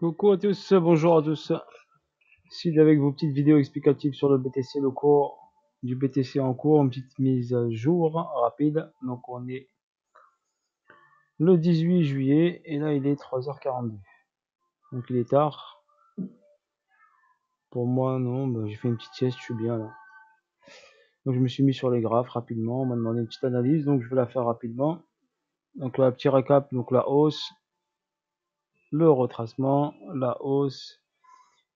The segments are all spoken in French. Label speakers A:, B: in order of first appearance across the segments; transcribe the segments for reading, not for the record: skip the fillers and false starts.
A: Coucou à tous, bonjour à tous. Suite avec vos petites vidéos explicatives sur le BTC, le cours du BTC en cours, une petite mise à jour rapide. Donc on est le 18 juillet et là il est 3h42. Donc il est tard. Pour moi non, j'ai fait une petite sieste, je suis bien là. Donc je me suis mis sur les graphes rapidement, on m'a demandé une petite analyse, donc je vais la faire rapidement. Donc là, petit récap, donc la hausse, le retracement, la hausse,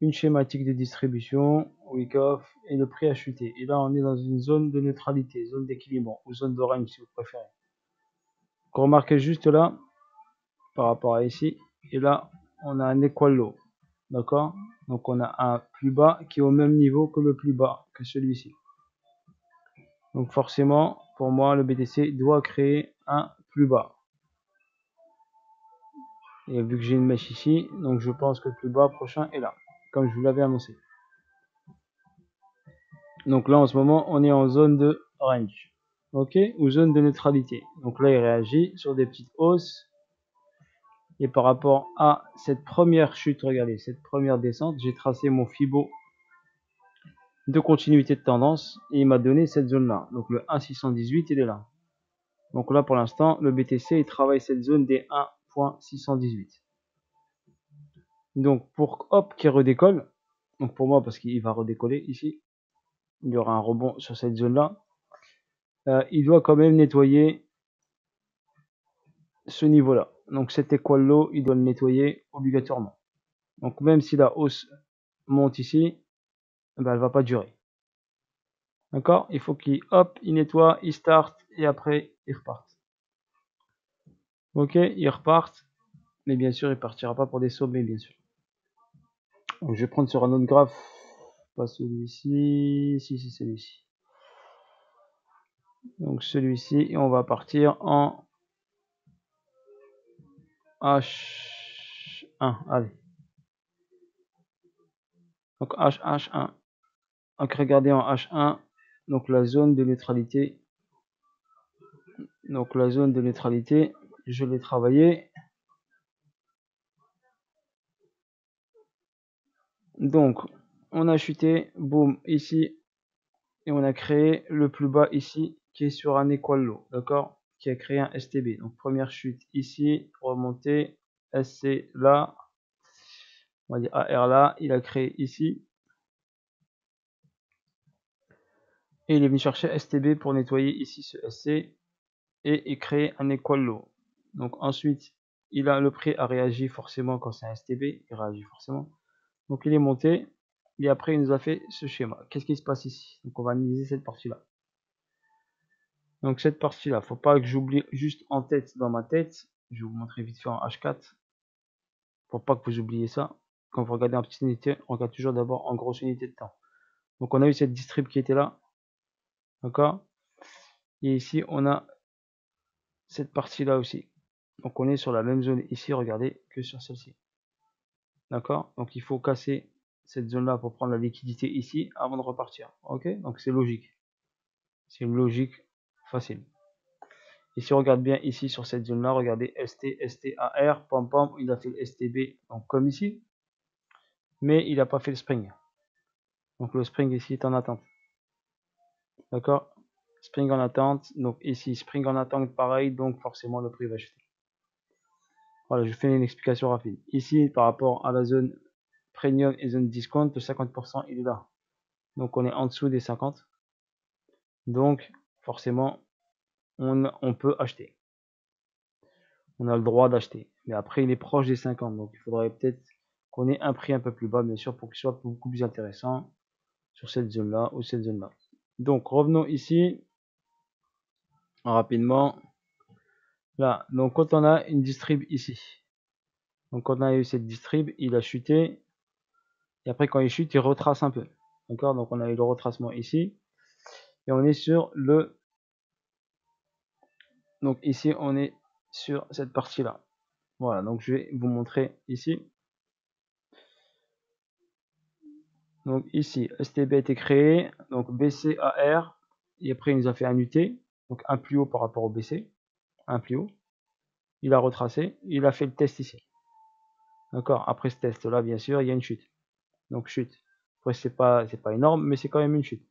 A: une schématique de distribution, week off et le prix a chuté. Et là on est dans une zone de neutralité, zone d'équilibre ou zone de range si vous préférez. Donc remarquez juste là par rapport à ici, et là on a un equal low, d'accord. Donc on a un plus bas qui est au même niveau que le plus bas que celui-ci. Donc forcément pour moi le BTC doit créer un plus bas. Et vu que j'ai une mèche ici, donc je pense que le plus bas prochain est là, comme je vous l'avais annoncé. Donc là en ce moment on est en zone de range, ok, ou zone de neutralité. Donc là il réagit sur des petites hausses, et par rapport à cette première chute, regardez cette première descente, j'ai tracé mon Fibo de continuité de tendance et il m'a donné cette zone là. Donc le 1,618 il est là. Donc là pour l'instant le BTC il travaille cette zone des 1,618. donc pour hop qui redécolle, donc pour moi parce qu'il va redécoller ici, il y aura un rebond sur cette zone là, il doit quand même nettoyer ce niveau là. Donc cet equal low il doit le nettoyer obligatoirement. Donc même si la hausse monte ici, ben, elle va pas durer. D'accord, il faut qu'il hop, il nettoie, il start et après il repart. Ok, il repart, mais bien sûr il partira pas pour des sommets bien sûr. Donc, je vais prendre sur un autre graphe, pas celui-ci, si c'est celui-ci. Donc celui-ci et on va partir en H1, allez. Donc H1. Donc regardez en H1, donc la zone de neutralité. Donc la zone de neutralité, je l'ai travaillé. Donc on a chuté, boum, ici, et on a créé le plus bas ici, qui est sur un equal low, d'accord, qui a créé un STB. Donc première chute ici, remontée, SC là, on va dire AR là, il a créé ici, et il est venu chercher STB pour nettoyer ici ce SC et créer un equal low. Donc ensuite, il a le prix a réagi forcément quand c'est un STB, il réagit forcément. Donc il est monté et après il nous a fait ce schéma. Qu'est-ce qui se passe ici? Donc on va analyser cette partie-là. Donc cette partie-là, faut pas que j'oublie juste en tête dans ma tête. Je vais vous montrer vite fait en H4. Faut pas que vous oubliez ça. Quand vous regardez en petite unité, on regarde toujours d'abord en grosse unité de temps. Donc on a eu cette distrib qui était là. D'accord. Et ici on a cette partie-là aussi. Donc on est sur la même zone ici, regardez, que sur celle-ci. D'accord. Donc il faut casser cette zone-là pour prendre la liquidité ici avant de repartir. Ok. Donc c'est logique. C'est une logique facile. Et si on regarde bien ici sur cette zone-là, regardez ST, STAR, pom pom, il a fait le STB, donc comme ici, mais il n'a pas fait le spring. Donc le spring ici est en attente. D'accord. Spring en attente, donc ici spring en attente pareil, donc forcément le prix va chuter. Voilà, je fais une explication rapide. Ici, par rapport à la zone premium et zone discount, le 50% il est là. Donc on est en dessous des 50. Donc forcément, on peut acheter. On a le droit d'acheter. Mais après, il est proche des 50. Donc il faudrait peut-être qu'on ait un prix un peu plus bas, bien sûr, pour qu'il soit beaucoup plus intéressant sur cette zone-là ou cette zone-là. Donc revenons ici rapidement. Là, donc quand on a une distrib ici, donc quand on a eu cette distrib, il a chuté. Et après, quand il chute, il retrace un peu. D'accord. Donc on a eu le retracement ici. Et on est sur le... Donc ici, on est sur cette partie-là. Voilà, donc je vais vous montrer ici. Donc ici, STB a été créé, donc BCAR, et après il nous a fait un UT, donc un plus haut par rapport au BC, un plus haut. Il a retracé, il a fait le test ici. D'accord? Après ce test-là, bien sûr, il y a une chute. Donc chute. Après, c'est pas énorme, mais c'est quand même une chute.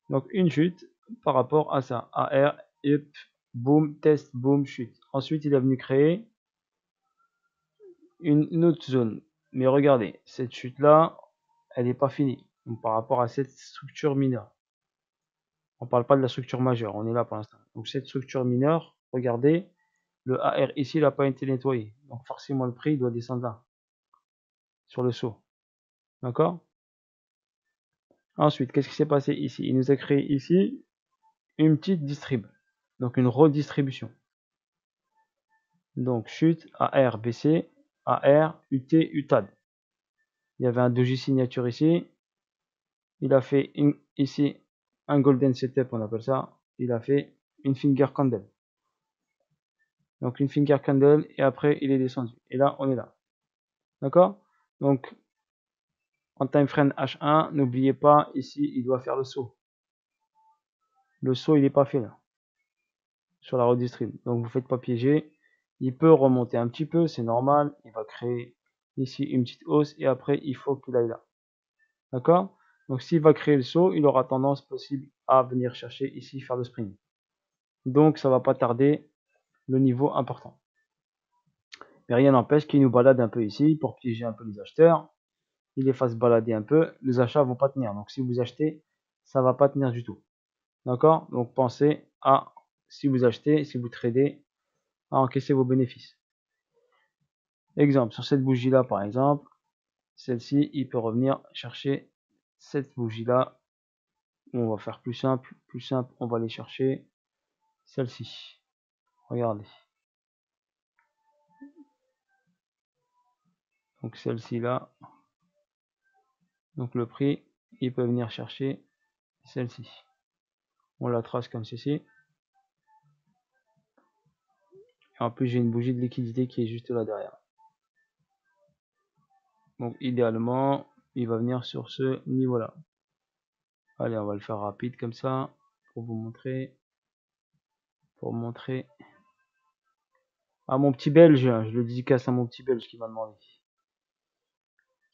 A: Donc une chute par rapport à ça. AR, up, boom, test, boom, chute. Ensuite, il est venu créer une autre zone. Mais regardez, cette chute-là, elle n'est pas finie. Donc, par rapport à cette structure mineure. On ne parle pas de la structure majeure, on est là pour l'instant. Donc cette structure mineure, regardez, le AR ici, il n'a pas été nettoyé. Donc forcément, le prix doit descendre là, sur le saut. D'accord? Ensuite, qu'est-ce qui s'est passé ici? Il nous a créé ici une petite distrib. Donc une redistribution. Donc chute, AR, BC, AR, UT, UTAD. Il y avait un doji signature ici. Il a fait ici un golden setup, on appelle ça. Il a fait une finger candle. Donc une finger candle et après il est descendu. Et là, on est là. D'accord? Donc en time frame H1, n'oubliez pas, ici, il doit faire le saut. Le saut, il n'est pas fait là, sur la redistrib. Donc vous ne faites pas piéger. Il peut remonter un petit peu, c'est normal. Il va créer ici une petite hausse et après, il faut qu'il aille là. D'accord? Donc s'il va créer le saut, il aura tendance possible à venir chercher ici, faire le spring. Donc ça va pas tarder, le niveau important. Mais rien n'empêche qu'il nous balade un peu ici pour piéger un peu les acheteurs. Il les fasse balader un peu. Les achats vont pas tenir. Donc si vous achetez, ça va pas tenir du tout. D'accord? Donc pensez à, si vous achetez, si vous tradez, à encaisser vos bénéfices. Exemple, sur cette bougie-là, par exemple, celle-ci, il peut revenir chercher cette bougie-là. On va faire plus simple, on va aller chercher celle-ci. Regardez. Donc celle-ci là. Donc le prix, il peut venir chercher celle-ci. On la trace comme ceci. Et en plus, j'ai une bougie de liquidité qui est juste là derrière. Donc idéalement, il va venir sur ce niveau-là. Allez, on va le faire rapide comme ça pour vous montrer. Pour montrer à mon petit belge, je le dédicace à mon petit belge qui m'a demandé.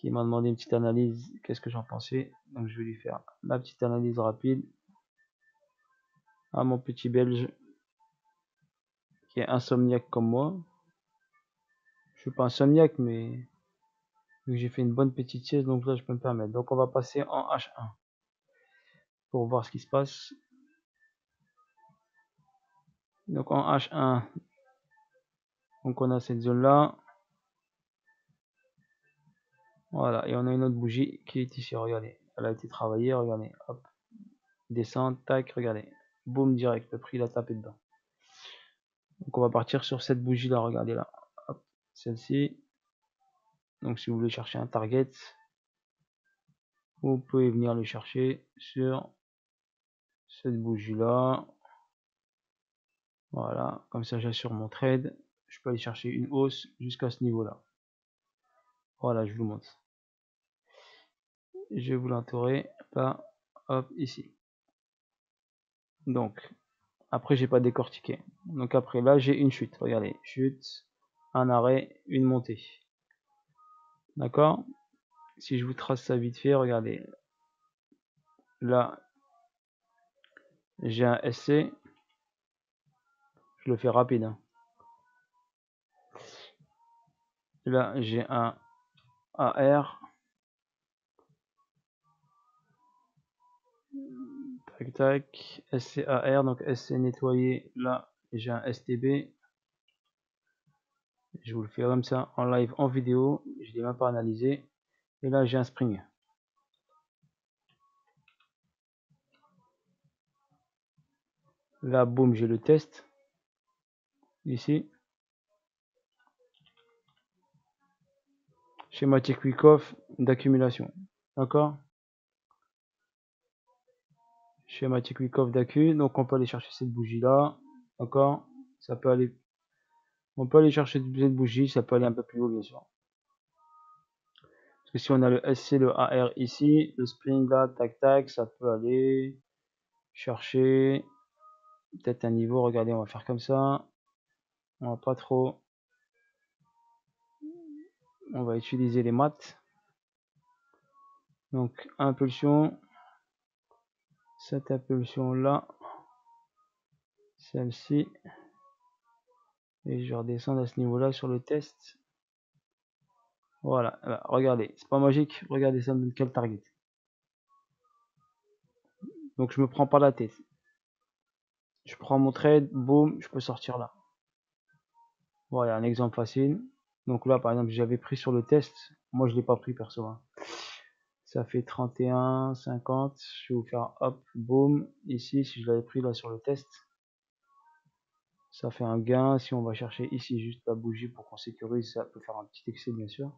A: Une petite analyse, qu'est-ce que j'en pensais. Donc je vais lui faire la petite analyse rapide à mon petit belge qui est insomniaque comme moi. Je suis pas insomniaque, mais j'ai fait une bonne petite sieste, donc là je peux me permettre. Donc on va passer en H1 pour voir ce qui se passe. Donc en H1, donc on a cette zone là. Voilà, et on a une autre bougie qui est ici, regardez. Elle a été travaillée, regardez, hop, descend, tac, regardez. Boum, direct, le prix il a tapé dedans. Donc on va partir sur cette bougie là, regardez là. Hop, celle-ci. Donc si vous voulez chercher un target, vous pouvez venir le chercher sur cette bougie là. Voilà, comme ça j'assure mon trade. Je peux aller chercher une hausse jusqu'à ce niveau là. Voilà, je vous montre. Je vais vous l'entourer là, hop, ici. Donc, après j'ai pas décortiqué. Donc après là j'ai une chute, regardez, chute, un arrêt, une montée. D'accord? Si je vous trace ça vite fait, regardez. Là, j'ai un SC. Je le fais rapide. Hein. Là, j'ai un AR. Tac, tac. SCAR, donc SC nettoyé. Là, j'ai un STB. Je vous le fais comme ça en live, en vidéo. Je ne l'ai même pas analysé. Et là, j'ai un spring. Là, boum, j'ai le test. Ici. Schématique Wyckoff d'accumulation. D'accord? Schématique Wyckoff d'accu. Donc, on peut aller chercher cette bougie-là. D'accord? Ça peut aller. On peut aller chercher cette bougie. Ça peut aller un peu plus haut, bien sûr. Parce que si on a le SC, le AR ici, le spring là, tac, tac, ça peut aller chercher peut-être un niveau. Regardez, on va faire comme ça. On va pas trop. on va utiliser les maths. Donc impulsion, cette impulsion là, celle-ci, et je redescends à ce niveau là sur le test. Voilà, regardez, c'est pas magique, regardez ça me donne quel target. Donc je me prends pas la tête. Je prends mon trade, boum, je peux sortir là. Voilà, un exemple facile. Donc là, par exemple, j'avais pris sur le test. Moi, je l'ai pas pris perso. Hein. Ça fait 31, 50. Je vais vous faire hop, boum. Ici, si je l'avais pris là sur le test, ça fait un gain. Si on va chercher ici juste la bougie pour qu'on sécurise, ça peut faire un petit excès, bien sûr.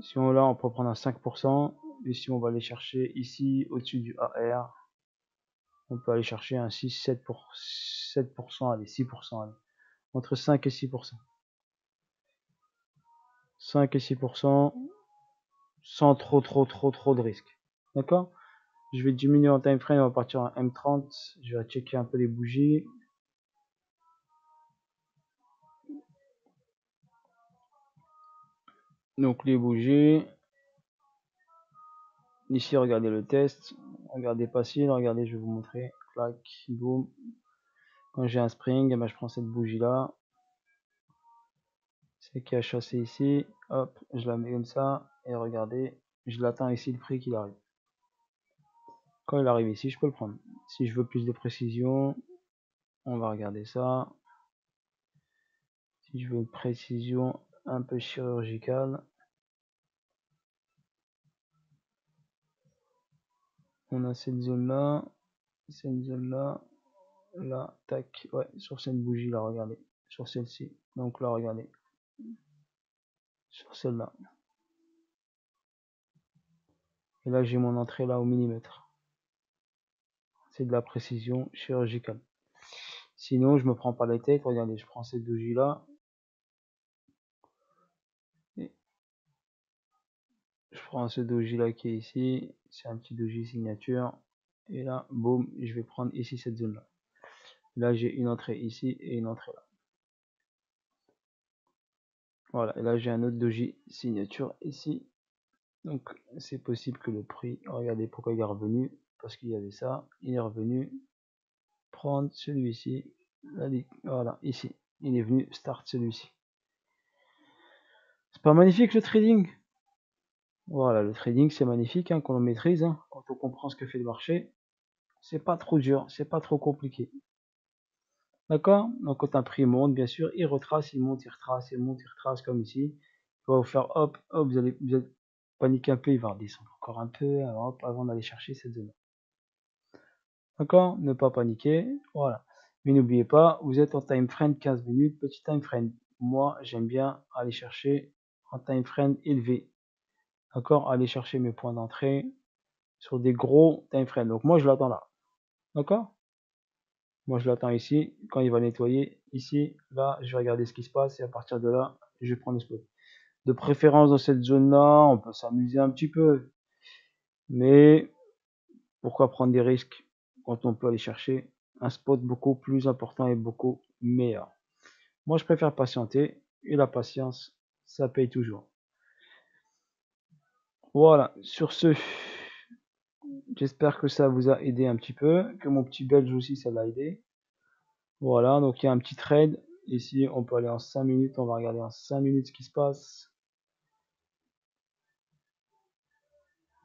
A: Si on là, on peut prendre un 5%. Et si on va aller chercher ici, au-dessus du AR, on peut aller chercher un 6, 7%, allez, 6%, allez. Entre 5 et 6%. 5 et 6%, sans trop de risques. D'accord? Je vais diminuer en time frame, on va partir en M30. Je vais checker un peu les bougies. Donc les bougies. Ici, regardez le test. Regardez facile, regardez, je vais vous montrer. Clac, boum. Quand j'ai un spring, ben, je prends cette bougie là. C'est qui a chassé ici. Hop, je la mets comme ça. Et regardez, je l'attends ici le prix qu'il arrive. Quand il arrive ici, je peux le prendre. Si je veux plus de précision, on va regarder ça. Si je veux une précision un peu chirurgicale, on a cette zone là, là, tac, ouais, sur cette bougie là, regardez, sur celle-ci. Donc là, regardez, sur celle-là. Et là, j'ai mon entrée là au millimètre. C'est de la précision chirurgicale. Sinon, je me prends pas la tête. Regardez, je prends cette bougie là. Et je prends ce doji là qui est ici. C'est un petit doji signature. Et là, boum, je vais prendre ici cette zone là. Là, j'ai une entrée ici et une entrée là. Voilà, et là, j'ai un autre doji signature ici. Donc, c'est possible que le prix, regardez pourquoi il est revenu. Parce qu'il y avait ça. Il est revenu prendre celui-ci. Voilà, ici. Il est venu start celui-ci. C'est pas magnifique le trading? Voilà, le trading c'est magnifique hein, quand on maîtrise, hein, quand on comprend ce que fait le marché. C'est pas trop dur, c'est pas trop compliqué. D'accord? Donc quand un prix monte, bien sûr, il retrace, il monte, il retrace, il monte, il retrace comme ici. Il va vous faire hop, hop, vous allez paniquer un peu, il va redescendre encore un peu, hop, avant d'aller chercher cette zone. D'accord? Ne pas paniquer, voilà. Mais n'oubliez pas, vous êtes en time frame 15 minutes, petit time frame. Moi, j'aime bien aller chercher en time frame élevé. D'accord? Aller chercher mes points d'entrée sur des gros time frames. Donc moi, je l'attends là. D'accord? Moi, je l'attends ici. Quand il va nettoyer, ici, là, je vais regarder ce qui se passe et à partir de là, je vais prendre le spot. De préférence dans cette zone-là, on peut s'amuser un petit peu. Mais pourquoi prendre des risques quand on peut aller chercher un spot beaucoup plus important et beaucoup meilleur? Moi, je préfère patienter et la patience, ça paye toujours. Voilà, sur ce, j'espère que ça vous a aidé un petit peu, que mon petit belge aussi, ça l'a aidé. Voilà, donc il y a un petit trade. Ici, on peut aller en 5 minutes. On va regarder en 5 minutes ce qui se passe.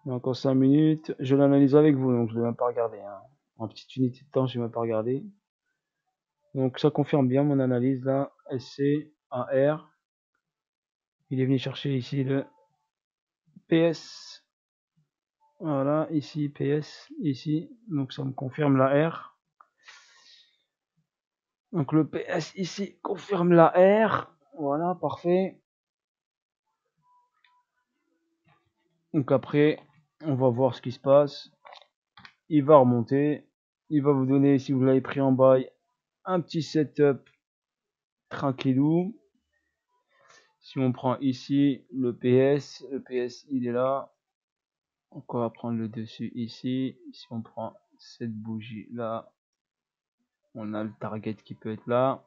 A: Donc en 5 minutes, je l'analyse avec vous, donc je ne vais même pas regarder. Hein. En petite unité de temps, je ne vais même pas regarder. Donc ça confirme bien mon analyse là. SC, AR. Il est venu chercher ici le PS. Voilà, ici PS, ici. Donc ça me confirme la R. Donc le PS ici confirme la R. Voilà, parfait. Donc après, on va voir ce qui se passe. Il va remonter. Il va vous donner, si vous l'avez pris en bail, un petit setup tranquillou. Si on prend ici le PS il est là. Donc on va prendre le dessus ici. Si on prend cette bougie là, on a le target qui peut être là.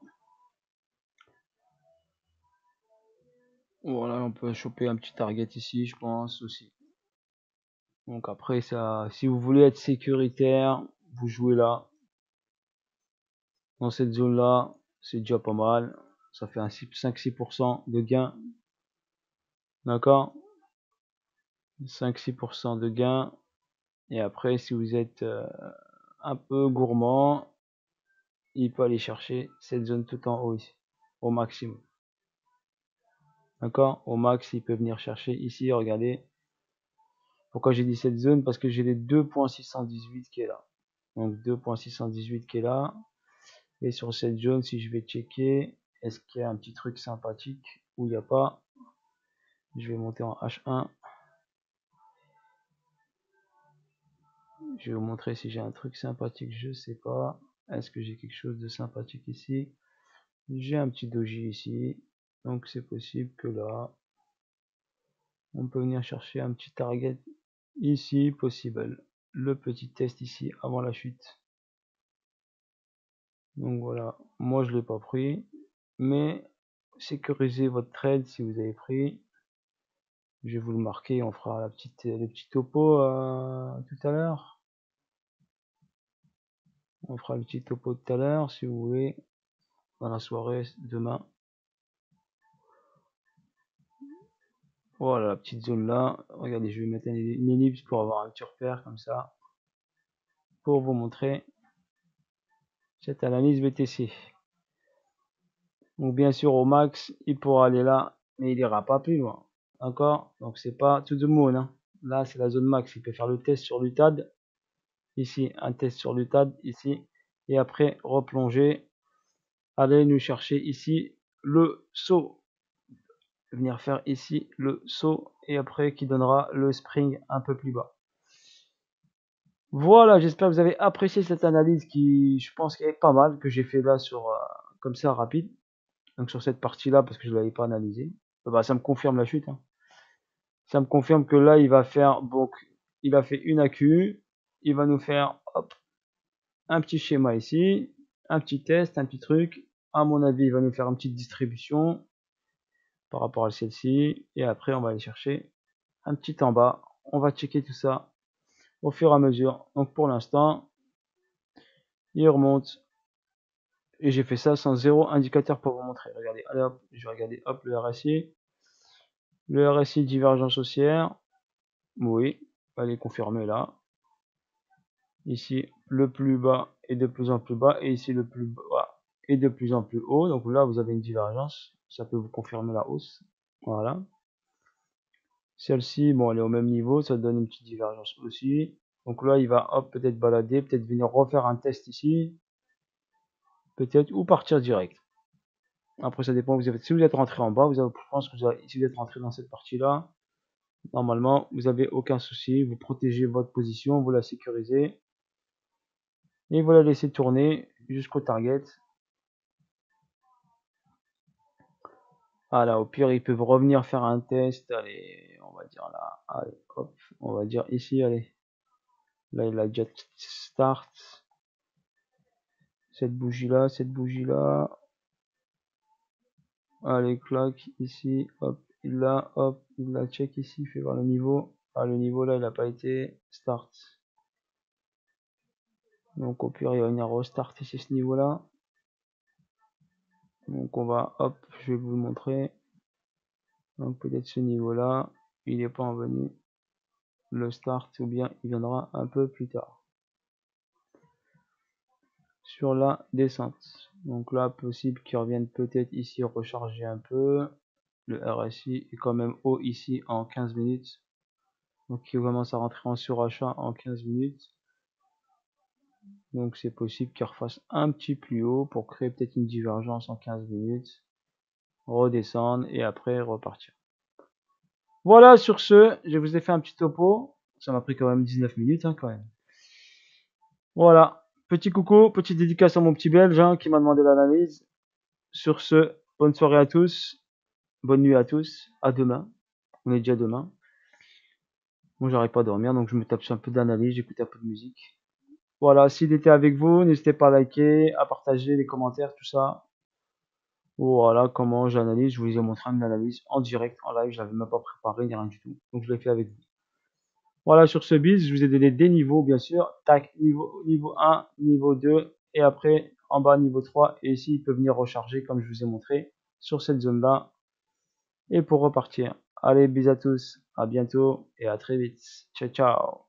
A: Voilà, on peut choper un petit target ici, je pense aussi. Donc après, ça, si vous voulez être sécuritaire, vous jouez là. Dans cette zone là, c'est déjà pas mal. Ça fait un 5-6% de gain. D'accord? 5-6% de gain. Et après, si vous êtes un peu gourmand, il peut aller chercher cette zone tout en haut ici, au maximum. D'accord? Au max, il peut venir chercher ici, regardez. Pourquoi j'ai dit cette zone? Parce que j'ai les 2.618 qui est là. Donc 2.618 qui est là. Et sur cette zone, si je vais checker, est-ce qu'il y a un petit truc sympathique ou il n'y a pas? Je vais monter en H1. Je vais vous montrer si j'ai un truc sympathique, je sais pas. Est-ce que j'ai quelque chose de sympathique ici? J'ai un petit doji ici. Donc c'est possible que là, on peut venir chercher un petit target ici, possible. Le petit test ici avant la chute. Donc voilà, moi je l'ai pas pris. Mais sécurisez votre trade si vous avez pris. Je vais vous le marquer, on fera le petit topo tout à l'heure. On fera le petit topo tout à l'heure si vous voulez, dans la soirée demain. Voilà la petite zone là. Regardez, je vais mettre une ellipse pour avoir un petit repère comme ça. Pour vous montrer cette analyse BTC. Donc bien sûr au max, il pourra aller là, mais il ira pas plus loin. D'accord? Donc c'est pas to the moon. Hein. Là c'est la zone max. Il peut faire le test sur l'UTAD. Ici, un test sur l'UTAD, ici. Et après replonger. Allez nous chercher ici le saut. Venir faire ici le saut. Et après qui donnera le spring un peu plus bas. Voilà, j'espère que vous avez apprécié cette analyse qui, je pense, est pas mal, que j'ai fait là sur, comme ça, rapide. Donc sur cette partie-là, parce que je ne l'avais pas analysé. Bah, ça me confirme la chute. Hein. Ça me confirme que là, il va faire, donc, il a fait une AQ. Il va nous faire, hop, un petit schéma ici, un petit test, un petit truc. À mon avis, il va nous faire une petite distribution par rapport à celle-ci. Et après, on va aller chercher un petit en bas. On va checker tout ça au fur et à mesure. Donc pour l'instant, il remonte. Et j'ai fait ça sans zéro indicateur pour vous montrer. Regardez, allez hop, je vais regarder hop le RSI. Le RSI divergence haussière. Oui, allez confirmer là. Ici, le plus bas est de plus en plus bas. Et ici, le plus bas est de plus en plus haut. Donc là, vous avez une divergence. Ça peut vous confirmer la hausse. Voilà. Celle-ci, bon, elle est au même niveau. Ça donne une petite divergence aussi. Donc là, il va hop, peut-être balader, peut-être venir refaire un test ici. Peut-être, ou partir direct. Après, ça dépend. Si vous êtes rentré en bas, je pense que si vous êtes rentré dans cette partie-là, normalement, vous n'avez aucun souci. Vous protégez votre position, vous la sécurisez. Et vous la laissez tourner jusqu'au target. Voilà, au pire, ils peuvent revenir faire un test. Allez, on va dire là. Allez, hop, on va dire ici, allez. Là, il a déjà start. Cette bougie-là, cette bougie-là. Allez, clac, ici, hop, il la check ici, fait voir le niveau. Ah, le niveau là, il n'a pas été start. Donc au pire, il va venir restart ici ce niveau-là. Donc on va, hop, je vais vous le montrer. Donc peut-être ce niveau-là, il n'est pas en venu. Le start, ou bien il viendra un peu plus tard. Sur la descente. Donc là, possible qu'il revienne peut-être ici recharger un peu. Le RSI est quand même haut ici en 15 minutes. Donc il commence à rentrer en surachat en 15 minutes. Donc c'est possible qu'il refasse un petit plus haut pour créer peut-être une divergence en 15 minutes. Redescendre et après repartir. Voilà, sur ce, je vous ai fait un petit topo. Ça m'a pris quand même 19 minutes, hein, quand même. Voilà. Petit coucou, petite dédicace à mon petit belge hein, qui m'a demandé l'analyse. Sur ce, bonne soirée à tous. Bonne nuit à tous. À demain. On est déjà demain. Bon, j'arrive pas à dormir, donc je me tape sur un peu d'analyse, j'écoute un peu de musique. Voilà, s'il était avec vous, n'hésitez pas à liker, à partager les commentaires, tout ça. Voilà comment j'analyse, je vous ai montré une analyse en direct, en live, je l'avais même pas préparé ni rien du tout. Donc je l'ai fait avec vous. Voilà, sur ce biz, je vous ai donné des niveaux, bien sûr. Tac, niveau 1, niveau 2, et après, en bas, niveau 3. Et ici, il peut venir recharger, comme je vous ai montré, sur cette zone-là. Et pour repartir. Allez, bis à tous, à bientôt, et à très vite. Ciao, ciao.